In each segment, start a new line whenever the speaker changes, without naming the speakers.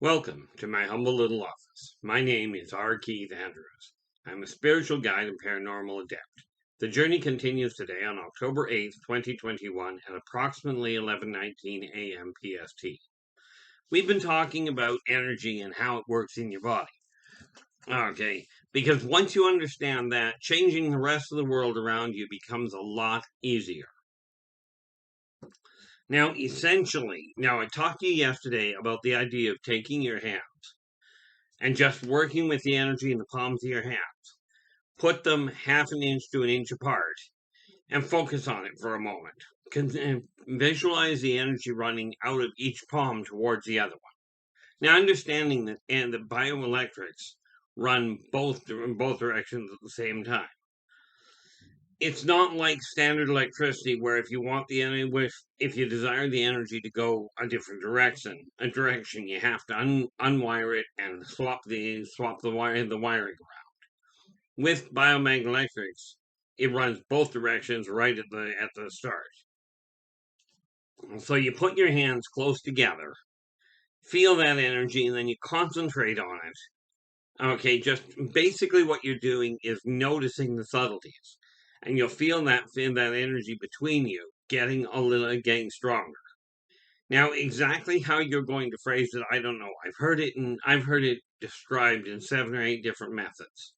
Welcome to my humble little office. My name is R. Keith Andrews. I'm a spiritual guide and paranormal adept. The journey continues today on October 8th, 2021 at approximately 11:19 a.m. PST. We've been talking about energy and how it works in your body. Okay, because once you understand that, changing the rest of the world around you becomes a lot easier. Now, I talked to you yesterday about the idea of taking your hands and just working with the energy in the palms of your hands. Put them half an inch to an inch apart and focus on it for a moment. Visualize the energy running out of each palm towards the other one. Now, understanding that and the bioelectrics run both directions at the same time. It's not like standard electricity where if you want the energy, if you desire the energy to go a different direction, you have to unwire it and swap the wiring around. With biomagnetics, it runs both directions right at the start. So you put your hands close together, feel that energy, and then you concentrate on it. Okay, just basically what you're doing is noticing the subtleties, and you'll feel that energy between you getting stronger. Now, exactly how you're going to phrase it, I don't know. I've heard it described in 7 or 8 different methods.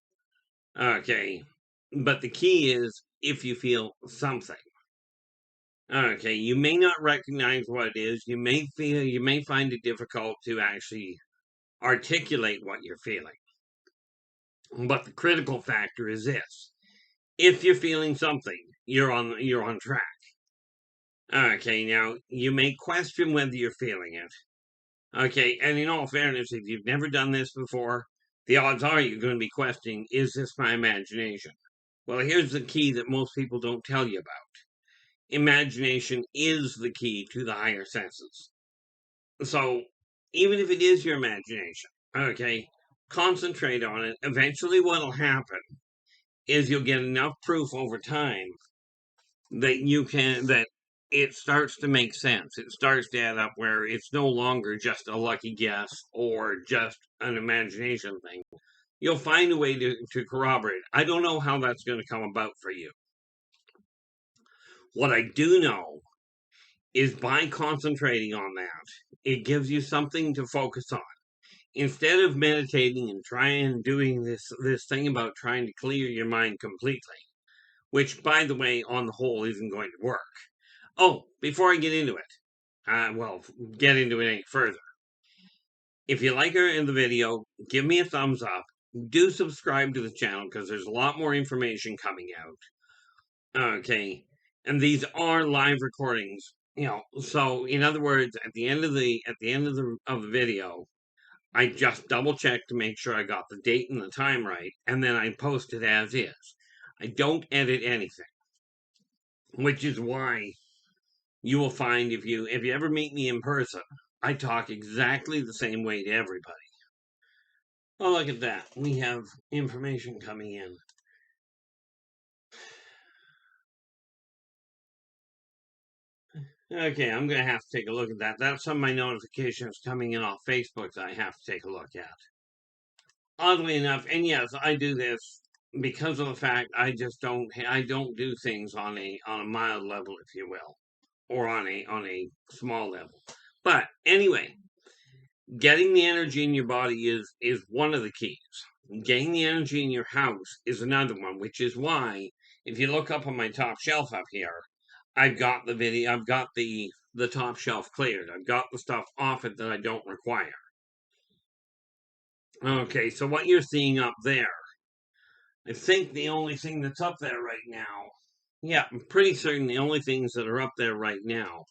Okay, but the key is if you feel something. Okay, you may not recognize what it is. You may find it difficult to actually articulate what you're feeling. But the critical factor is this: if you're feeling something, you're on track. Okay, now you may question whether you're feeling it. Okay, and in all fairness, if you've never done this before, the odds are you're going to be questioning, is this my imagination? Well, here's the key that most people don't tell you about. Imagination is the key to the higher senses. So, even if it is your imagination, okay, concentrate on it. Eventually, what'll happen is you'll get enough proof over time that it starts to make sense. It starts to add up where it's no longer just a lucky guess or just an imagination thing. You'll find a way to corroborate. I don't know how that's going to come about for you. What I do know is by concentrating on that, it gives you something to focus on. Instead of meditating and doing this thing about trying to clear your mind completely, which, by the way, on the whole, isn't going to work. Oh, before I get into it, get into it any further. If you like the video, give me a thumbs up. Do subscribe to the channel because there's a lot more information coming out. Okay, and these are live recordings. So in other words, at the end of the video, I just double checked to make sure I got the date and the time right, and then I post it as is. I don't edit anything, which is why you will find if you ever meet me in person, I talk exactly the same way to everybody. Oh, look at that. We have information coming in. Okay, I'm going to have to take a look at that. That's some of my notifications coming in off Facebook that I have to take a look at. Oddly enough, and yes, I do this because of the fact I don't do things on a mild level, if you will, or on a small level. But anyway, getting the energy in your body is one of the keys. Getting the energy in your house is another one, which is why if you look up on my top shelf up here, I've got the top shelf cleared. I've got the stuff off it that I don't require. Okay, so what you're seeing up there, I think the only thing that's up there right now, yeah, I'm pretty certain the only things that are up there right now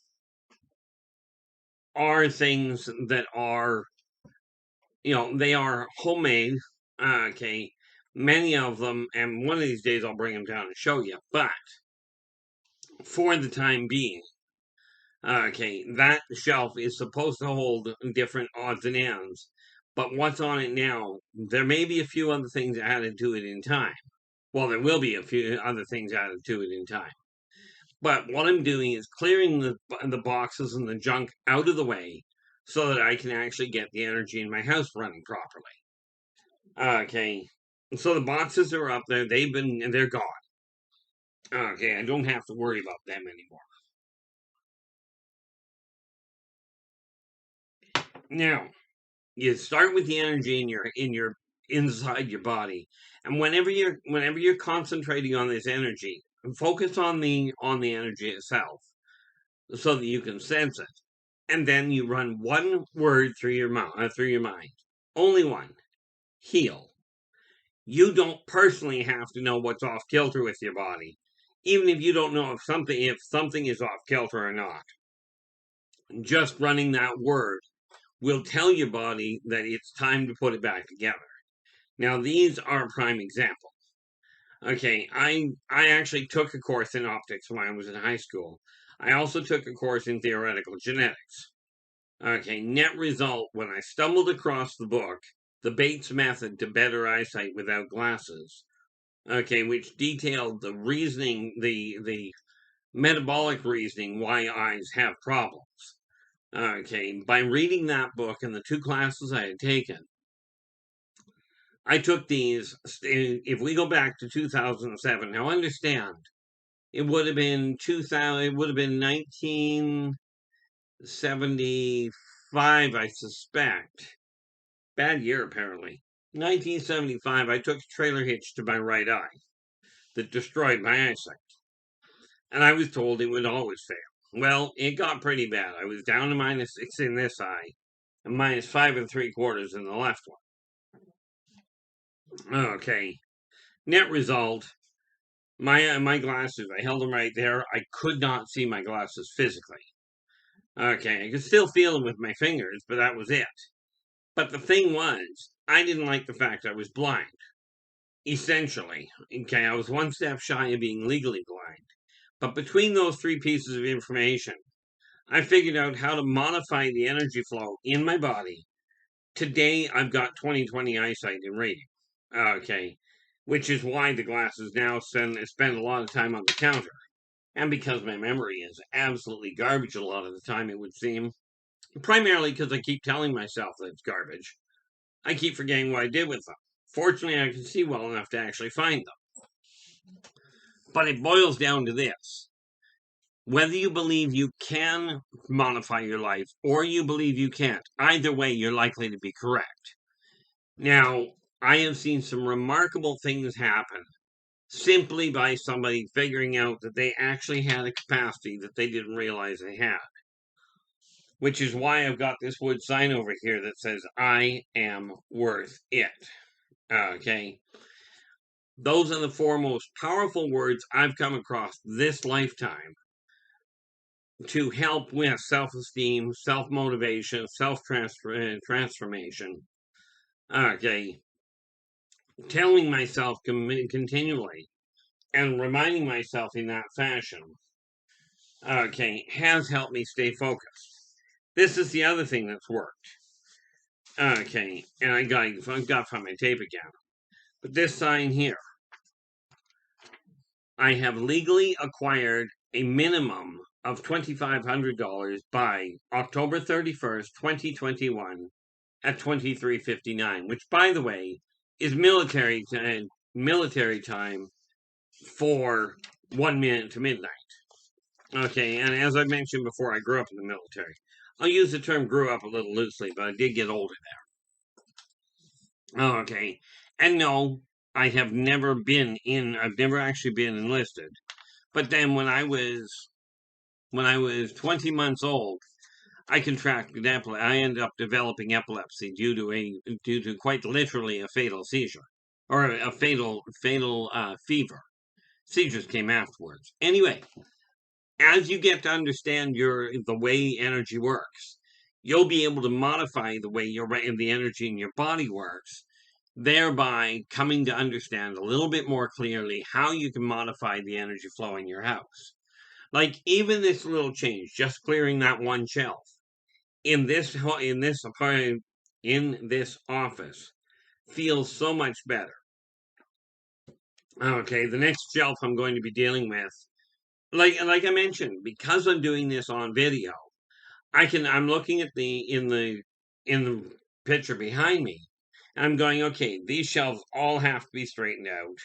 are things that are, they are homemade. Okay, many of them, and one of these days I'll bring them down and show you, but for the time being, okay, that shelf is supposed to hold different odds and ends, but what's on it now, there may be a few other things added to it in time. Well, there will be a few other things added to it in time. But what I'm doing is clearing the boxes and the junk out of the way so that I can actually get the energy in my house running properly. Okay, so the boxes are up there. They're gone. Okay, I don't have to worry about them anymore. Now, you start with the energy in your inside your body, and whenever you're concentrating on this energy, focus on the energy itself, so that you can sense it, and then you run one word through your mouth, through your mind, only one: heal. You don't personally have to know what's off kilter with your body, even if you don't know if something is off kilter or not. Just running that word will tell your body that it's time to put it back together. Now, these are a prime example. Okay, I actually took a course in optics when I was in high school. I also took a course in theoretical genetics. Okay, net result, when I stumbled across the book, The Bates Method to Better Eyesight Without Glasses, okay, which detailed the reasoning, the metabolic reasoning why eyes have problems. Okay, by reading that book and the two classes I had taken, I took these. If we go back to 2007, now understand, it would have been 2000. It would have been 1975, I suspect. Bad year, apparently. 1975. I took a trailer hitch to my right eye that destroyed my eyesight, and I was told it would always fail. Well, it got pretty bad. I was down to -6 in this eye, and -5 3/4 in the left one. Okay. Net result, my glasses, I held them right there. I could not see my glasses physically. Okay, I could still feel them with my fingers, but that was it. But the thing was, I didn't like the fact I was blind. Essentially, okay, I was one step shy of being legally blind. But between those three pieces of information, I figured out how to modify the energy flow in my body. Today, I've got 20/20 eyesight in reading. Okay, which is why the glasses now spend a lot of time on the counter. And because my memory is absolutely garbage a lot of the time, it would seem. Primarily because I keep telling myself that it's garbage. I keep forgetting what I did with them. Fortunately, I can see well enough to actually find them. But it boils down to this: whether you believe you can modify your life or you believe you can't, either way, you're likely to be correct. Now, I have seen some remarkable things happen simply by somebody figuring out that they actually had a capacity that they didn't realize they had. Which is why I've got this wood sign over here that says, I am worth it. Okay. Those are the four most powerful words I've come across this lifetime to help with self-esteem, self-motivation, self-transformation. Okay. Telling myself continually and reminding myself in that fashion, okay, has helped me stay focused. This is the other thing that's worked. Okay, and I got to find my tape again. But this sign here, I have legally acquired a minimum of $2,500 by October 31st, 2021 at 23:59, which, by the way, is military time for 1 minute to midnight. Okay, and as I mentioned before, I grew up in the military. I'll use the term grew up a little loosely, but I did get older there. Okay, and no, I've never actually been enlisted. But then when I was 20 months old, I contracted epilepsy. I ended up developing epilepsy due to quite literally a fatal seizure, or a fatal fever. Seizures came afterwards. Anyway, as you get to understand the way energy works, you'll be able to modify the way the energy in your body works, thereby coming to understand a little bit more clearly how you can modify the energy flow in your house. Like even this little change, just clearing that one shelf in this apartment, in this office, feels so much better. Okay, the next shelf I'm going to be dealing with, like I mentioned, because I'm doing this on video, I'm looking at in the picture behind me, and I'm going, okay, these shelves all have to be straightened out,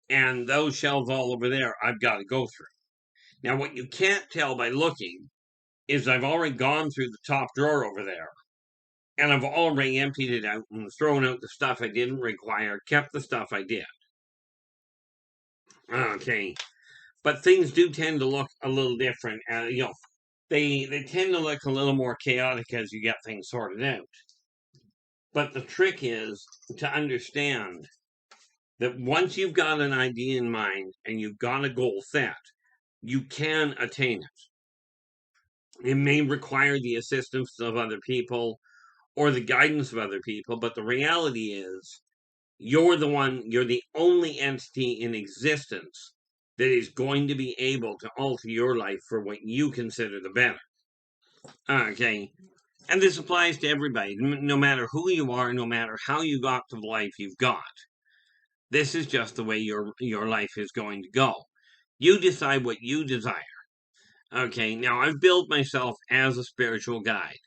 and those shelves all over there, I've got to go through. Now, what you can't tell by looking is I've already gone through the top drawer over there, and I've already emptied it out and thrown out the stuff I didn't require, kept the stuff I did. Okay, but things do tend to look a little different. They tend to look a little more chaotic as you get things sorted out. But the trick is to understand that once you've got an idea in mind and you've got a goal set, you can attain it. It may require the assistance of other people or the guidance of other people, but the reality is you're the only entity in existence that is going to be able to alter your life for what you consider the better. Okay. And this applies to everybody, no matter who you are, no matter how you got to the life you've got. This is just the way your life is going to go. You decide what you desire. Okay, now I've built myself as a spiritual guide.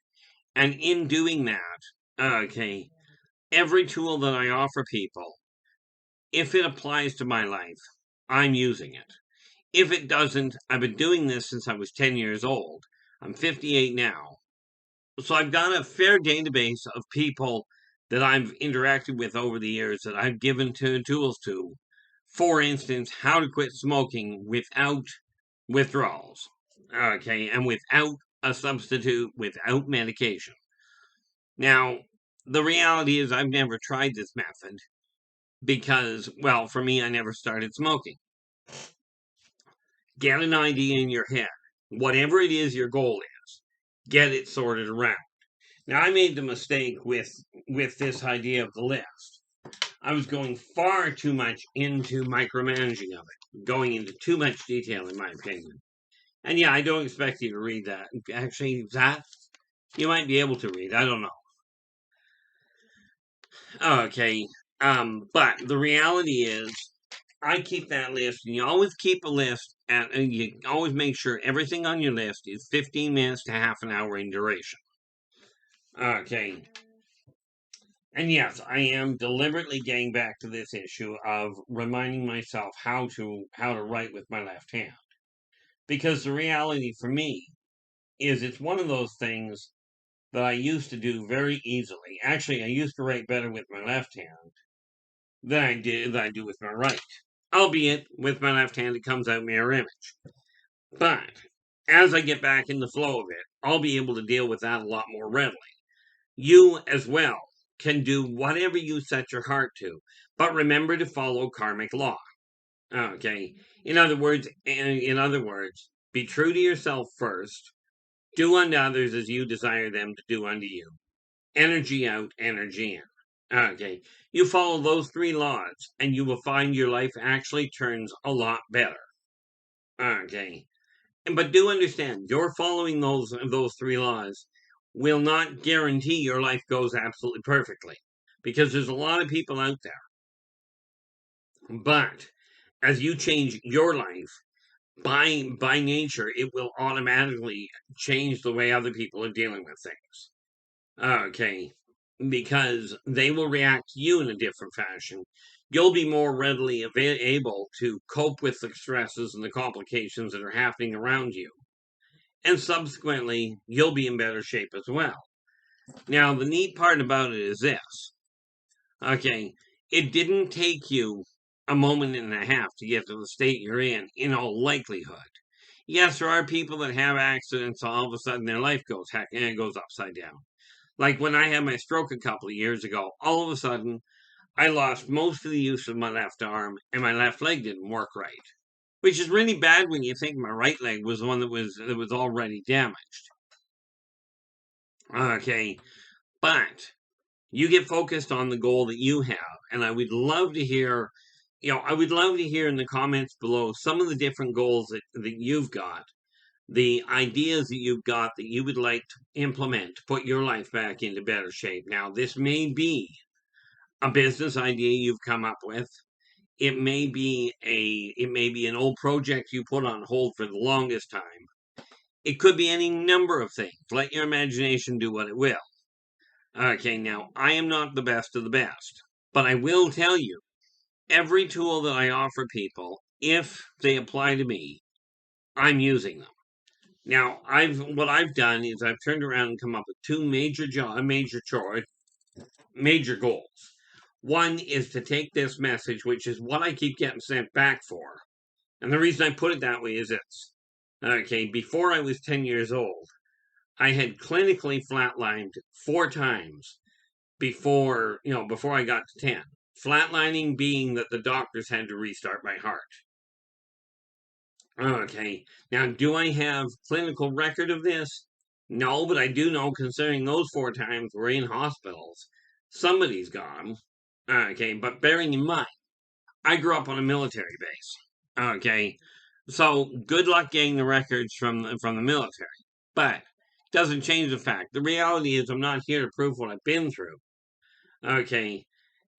And in doing that, okay, every tool that I offer people, if it applies to my life, I'm using it. If it doesn't, I've been doing this since I was 10 years old. I'm 58 now. So I've got a fair database of people that I've interacted with over the years that I've given tools to. For instance, how to quit smoking without withdrawals. Okay, and without a substitute, without medication. Now, the reality is I've never tried this method because, well, for me, I never started smoking. Get an idea in your head. Whatever it is your goal is, get it sorted around. Now, I made the mistake with this idea of the list. I was going far too much into micromanaging of it, going into too much detail, in my opinion. And yeah, I don't expect you to read that. Actually, that you might be able to read. I don't know. Okay. But the reality is, I keep that list, and you always keep a list, and you always make sure everything on your list is 15 minutes to half an hour in duration. Okay. And yes, I am deliberately getting back to this issue of reminding myself how to write with my left hand. Because the reality for me is it's one of those things that I used to do very easily. Actually, I used to write better with my left hand than I do with my right. Albeit with my left hand it comes out mirror image. But as I get back in the flow of it, I'll be able to deal with that a lot more readily. You as well can do whatever you set your heart to, but remember to follow karmic law. Okay. In other words, be true to yourself first. Do unto others as you desire them to do unto you. Energy out, energy in. Okay. You follow those three laws, and you will find your life actually turns a lot better. Okay. But do understand, you're following those three laws will not guarantee your life goes absolutely perfectly. Because there's a lot of people out there. But as you change your life, by nature, it will automatically change the way other people are dealing with things. Okay. Because they will react to you in a different fashion. You'll be more readily able to cope with the stresses and the complications that are happening around you. And subsequently, you'll be in better shape as well. Now, the neat part about it is this. Okay, it didn't take you a moment and a half to get to the state you're in all likelihood. Yes, there are people that have accidents, all of a sudden their life goes upside down. Like when I had my stroke a couple of years ago, all of a sudden I lost most of the use of my left arm and my left leg didn't work right. Which is really bad when you think my right leg was the one that was already damaged. Okay, but you get focused on the goal that you have, and I would love to hear, I would love to hear in the comments below some of the different goals that you've got, the ideas that you've got that you would like to implement to put your life back into better shape. Now, this may be a business idea you've come up with. It may be an old project you put on hold for the longest time. It could be any number of things. Let your imagination do what it will. Okay, now, I am not the best of the best, but I will tell you, every tool that I offer people, if they apply to me, I'm using them. Now, what I've done is I've turned around and come up with two major goals. One is to take this message, which is what I keep getting sent back for. And the reason I put it that way is this. Okay, before I was 10 years old, I had clinically flatlined 4 times before I got to 10. Flatlining being that the doctors had to restart my heart. Okay, now do I have clinical record of this? No, but I do know, considering those 4 times were in hospitals, somebody's got them. Okay, but bearing in mind, I grew up on a military base. Okay, so good luck getting the records from the military. But doesn't change the fact. The reality is I'm not here to prove what I've been through. Okay,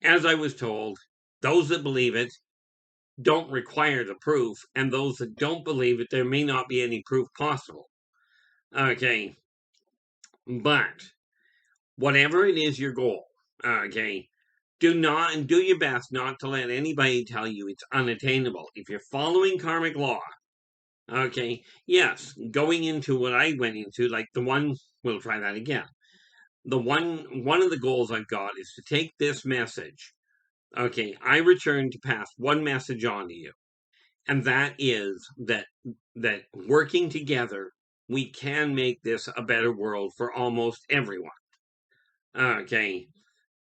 as I was told, those that believe it don't require the proof, and those that don't believe it, there may not be any proof possible. Okay, but whatever it is your goal, okay, do your best not to let anybody tell you it's unattainable. If you're following karmic law, okay, yes, going into what I went into, like we'll try that again. One of the goals I've got is to take this message. Okay, I return to pass one message on to you. And that is that working together, we can make this a better world for almost everyone. Okay.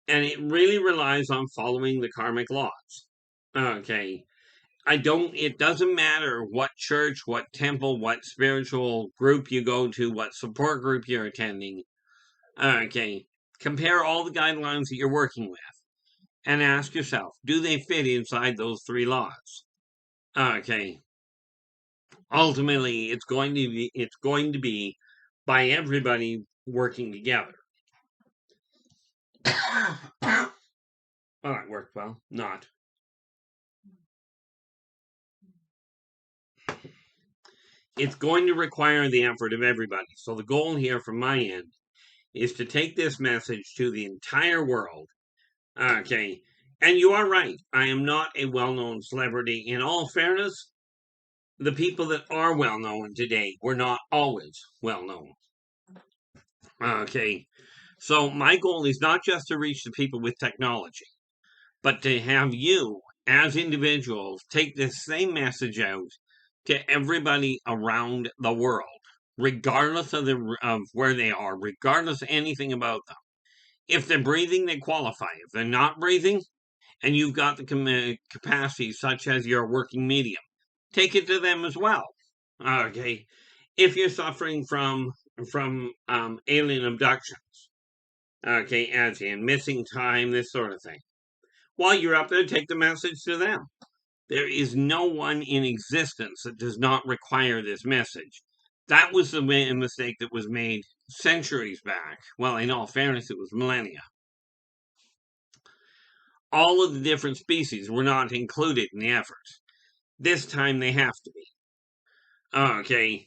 And it really relies on following the karmic laws. Okay. It doesn't matter what church, what temple, what spiritual group you go to, what support group you're attending. Okay. Compare all the guidelines that you're working with and ask yourself, do they fit inside those 3 laws? Okay. Ultimately, it's going to be by everybody working together. Oh, that worked well. Not. It's going to require the effort of everybody. So the goal here from my end is to take this message to the entire world. Okay. And you are right. I am not a well-known celebrity. In all fairness, the people that are well-known today were not always well-known. Okay. So my goal is not just to reach the people with technology, but to have you, as individuals, take this same message out to everybody around the world, regardless of where they are, regardless of anything about them. If they're breathing, they qualify. If they're not breathing, and you've got the capacity, such as your working medium, take it to them as well. Okay. If you're suffering from alien abductions, okay, as in missing time, this sort of thing. While you're up there, take the message to them. There is no one in existence that does not require this message. That was the mistake that was made centuries back. Well, in all fairness, it was millennia. All of the different species were not included in the effort. This time they have to be. Okay,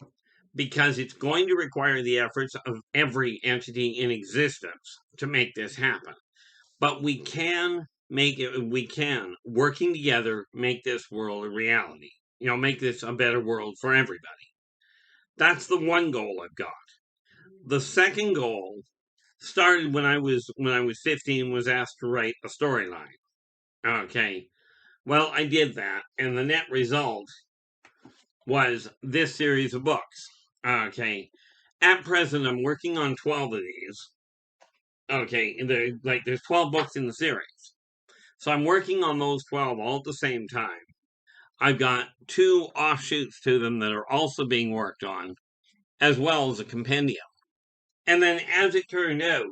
because it's going to require the efforts of every entity in existence to make this happen. But we can working together, make this world a reality. Make this a better world for everybody. That's the one goal I've got. The second goal started when I was 15, was asked to write a storyline. Okay. Well, I did that, and the net result was this series of books. Okay. At present, I'm working on 12 of these. Okay, and there's 12 books in the series. So I'm working on those 12 all at the same time. I've got 2 offshoots to them that are also being worked on, as well as a compendium. And then, as it turned out,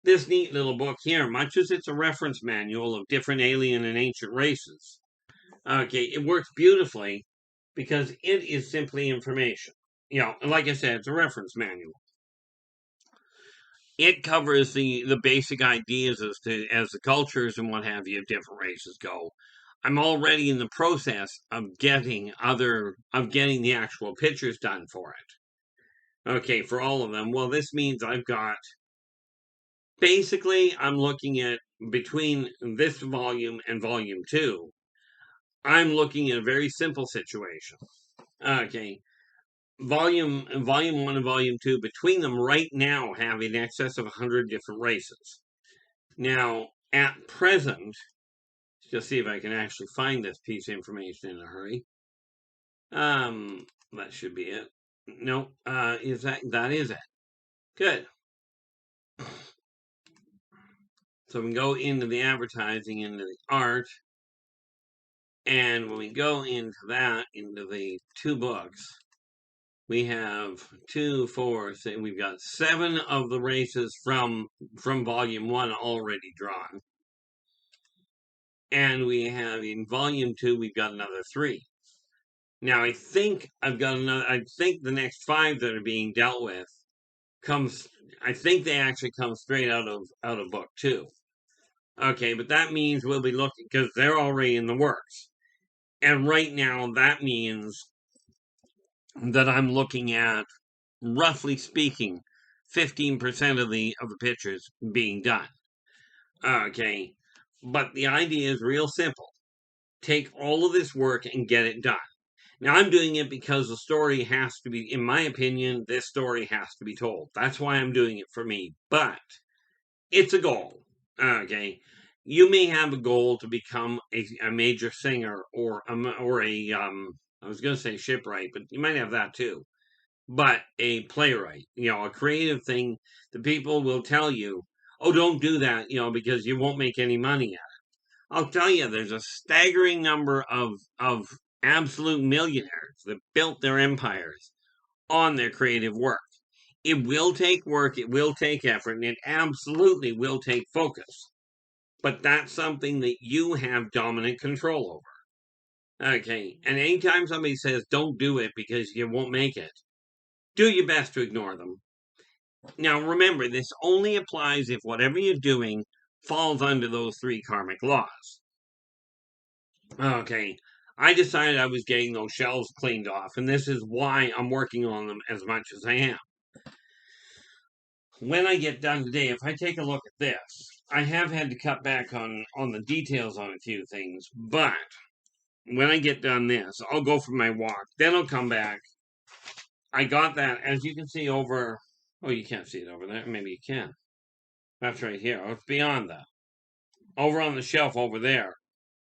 this neat little book here, much as it's a reference manual of different alien and ancient races, okay, it works beautifully because it is simply information. Like I said, it's a reference manual. It covers the basic ideas as the cultures and what have you of different races go. I'm already in the process of getting the actual pictures done for it. Okay, for all of them. Well, this means I've got, basically, I'm looking at between this volume and volume 2, I'm looking at a very simple situation. Okay, volume 1 and volume 2, between them right now have in excess of 100 different races. Now, at present, just see if I can actually find this piece of information in a hurry. That should be it. No, is that is it? Good. So we can go into the advertising, into the art, and when we go into that, into the 2 books, we have 2, 4, we've got 7 of the races from volume 1 already drawn. And we have in volume 2, we've got another 3. Now I think I think the next 5 that are being dealt with I think they actually come straight out of book 2. Okay, but that means we'll be looking, because they're already in the works. And right now that means that I'm looking at, roughly speaking, 15% of the pictures being done. Okay, but the idea is real simple. Take all of this work and get it done. Now, I'm doing it because the story has to be, in my opinion, this story has to be told. That's why I'm doing it for me. But it's a goal. Okay, you may have a goal to become a major singer or a I was going to say shipwright, but you might have that too. But a playwright, a creative thing. The people will tell you, "Oh, don't do that," because you won't make any money at it. I'll tell you, there's a staggering number of absolute millionaires that built their empires on their creative work. It will take work, it will take effort, and it absolutely will take focus. But that's something that you have dominant control over. Okay, and anytime somebody says don't do it because you won't make it, do your best to ignore them. Now remember, this only applies if whatever you're doing falls under those 3 karmic laws. Okay, I decided I was getting those shelves cleaned off, and this is why I'm working on them as much as I am. When I get done today, if I take a look at this, I have had to cut back on the details on a few things, but when I get done this, I'll go for my walk, then I'll come back. I got that, as you can see over, oh, you can't see it over there, maybe you can. That's right here, oh, it's beyond that. Over on the shelf over there,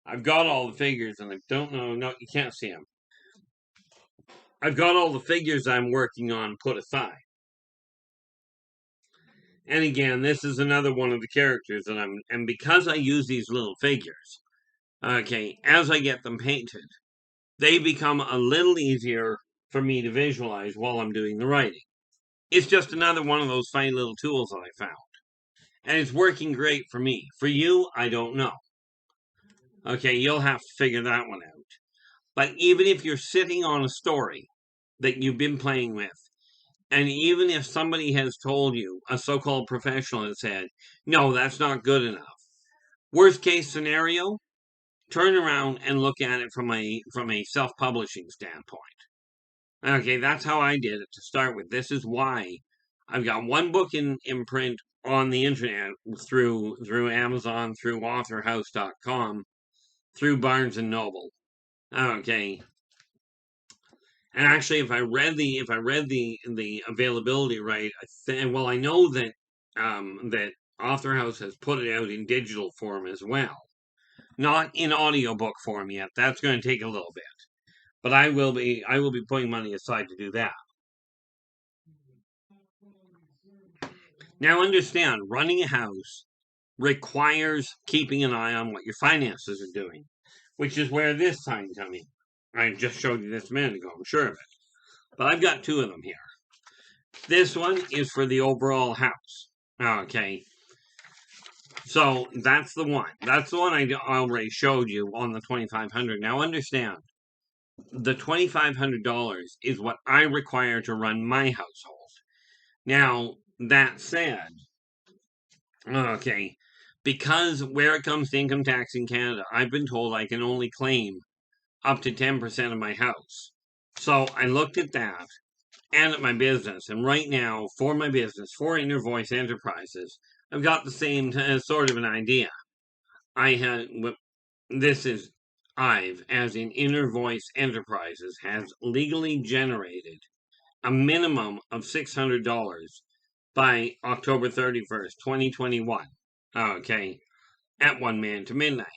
I've got all the figures, and I don't know, no, you can't see them. I've got all the figures I'm working on put aside. And again, this is another one of the characters that and because I use these little figures, okay, as I get them painted, they become a little easier for me to visualize while I'm doing the writing. It's just another one of those fine little tools that I found. And it's working great for me. For you, I don't know. Okay, you'll have to figure that one out. But even if you're sitting on a story that you've been playing with, and even if somebody has told you, a so-called professional has said, no, that's not good enough. Worst case scenario, turn around and look at it from a self-publishing standpoint. Okay, that's how I did it to start with. This is why I've got 1 book in print on the internet through Amazon, through authorhouse.com, through Barnes and Noble. Okay. And actually, if I read the availability right, I know that that Author House has put it out in digital form as well, not in audiobook form yet. That's going to take a little bit, but I will be putting money aside to do that. Now, understand, running a house requires keeping an eye on what your finances are doing, which is where this sign comes in. I just showed you this a minute ago. I'm sure of it, but I've got 2 of them here. This one is for the overall house. Okay. So that's the one. That's the one I already showed you on the $2,500. Now understand, the $2,500 is what I require to run my household. Now, that said, okay, because where it comes to income tax in Canada, I've been told I can only claim up to 10% of my house. So I looked at that. and at my business. And right now, for my business, for Inner Voice Enterprises, I've got the same sort of an idea. I had this is I've, as in Inner Voice Enterprises, has legally generated a minimum of $600 by October 31st, 2021. Okay, at 1 man to midnight.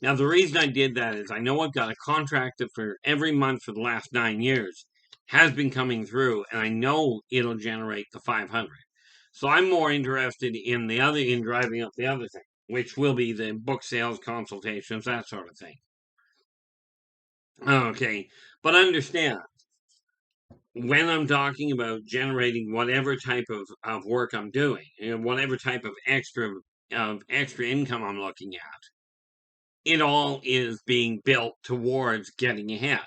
Now, the reason I did that is I know I've got a contract that for every month for the last 9 years has been coming through, and I know it'll generate the 500. So I'm more interested in driving up the other thing, which will be the book sales, consultations, that sort of thing. Okay, but understand, when I'm talking about generating whatever type of work I'm doing, whatever type of extra income I'm looking at, it all is being built towards getting ahead.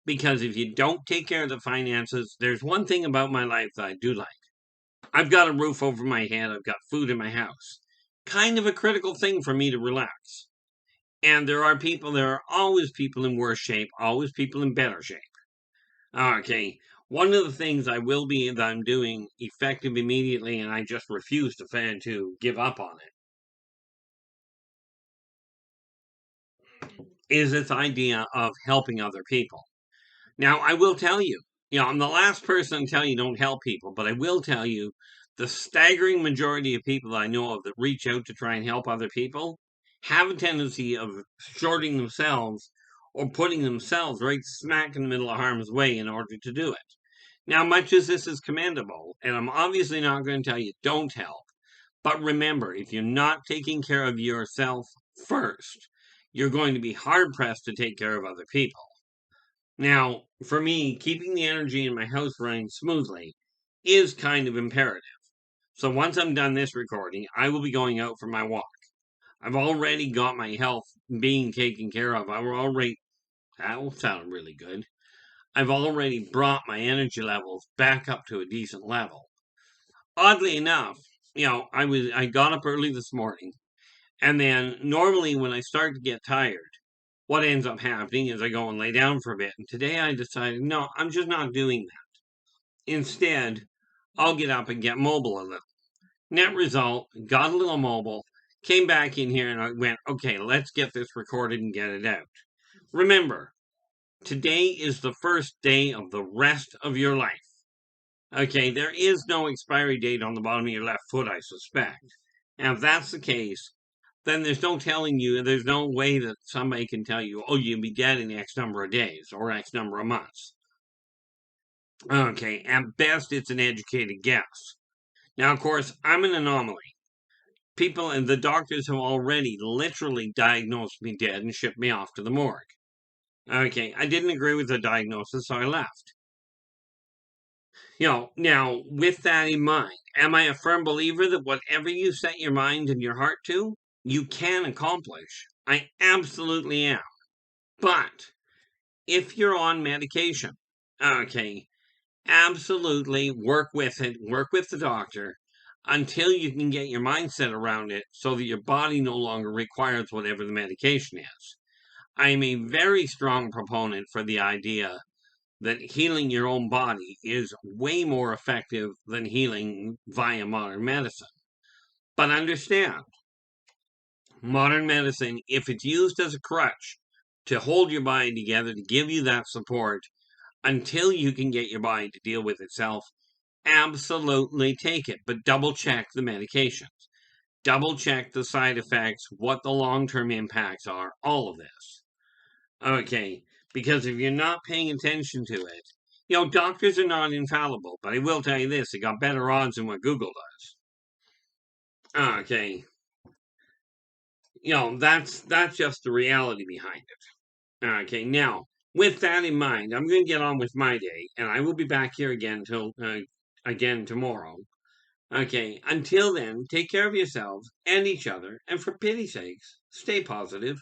Because if you don't take care of the finances, there's one thing about my life that I do like. I've got a roof over my head, I've got food in my house. Kind of a critical thing for me to relax. And there are always people in worse shape, always people in better shape. Okay, one of the things that I'm doing effective immediately, and I just refuse to give up on it, is this idea of helping other people. Now, I will tell you, I'm the last person to tell you don't help people, but I will tell you the staggering majority of people that I know of that reach out to try and help other people have a tendency of shorting themselves or putting themselves right smack in the middle of harm's way in order to do it. Now, much as this is commendable, and I'm obviously not going to tell you don't help, but remember, if you're not taking care of yourself first, you're going to be hard pressed to take care of other people. Now, for me, keeping the energy in my house running smoothly is kind of imperative. So once I'm done this recording, I will be going out for my walk. I've already got my health being taken care of. That will sound really good. I've already brought my energy levels back up to a decent level. Oddly enough, I got up early this morning, and then normally when I start to get tired, what ends up happening is I go and lay down for a bit. And today I decided, no, I'm just not doing that. Instead, I'll get up and get mobile a little. Net result, got a little mobile, came back in here and I went, okay, let's get this recorded and get it out. Remember, today is the first day of the rest of your life. Okay, there is no expiry date on the bottom of your left foot, I suspect. And if that's the case, then there's no way that somebody can tell you, oh, you'll be dead in X number of days or X number of months. Okay, at best, it's an educated guess. Now, of course, I'm an anomaly. People and the doctors have already literally diagnosed me dead and shipped me off to the morgue. Okay, I didn't agree with the diagnosis, so I left. Now, with that in mind, am I a firm believer that whatever you set your mind and your heart to, you can accomplish? I absolutely am. But if you're on medication, okay, absolutely work with it, work with the doctor until you can get your mindset around it so that your body no longer requires whatever the medication is. I'm a very strong proponent for the idea that healing your own body is way more effective than healing via modern medicine. But understand, modern medicine, if it's used as a crutch to hold your body together, to give you that support until you can get your body to deal with itself, absolutely take it. But double check the medications. Double check the side effects, what the long-term impacts are, all of this. Okay, because if you're not paying attention to it, doctors are not infallible, but I will tell you this, they got better odds than what Google does. Okay. That's just the reality behind it. Okay, now, with that in mind, I'm going to get on with my day, and I will be back here again again tomorrow. Okay, until then, take care of yourselves and each other, and for pity's sakes, stay positive.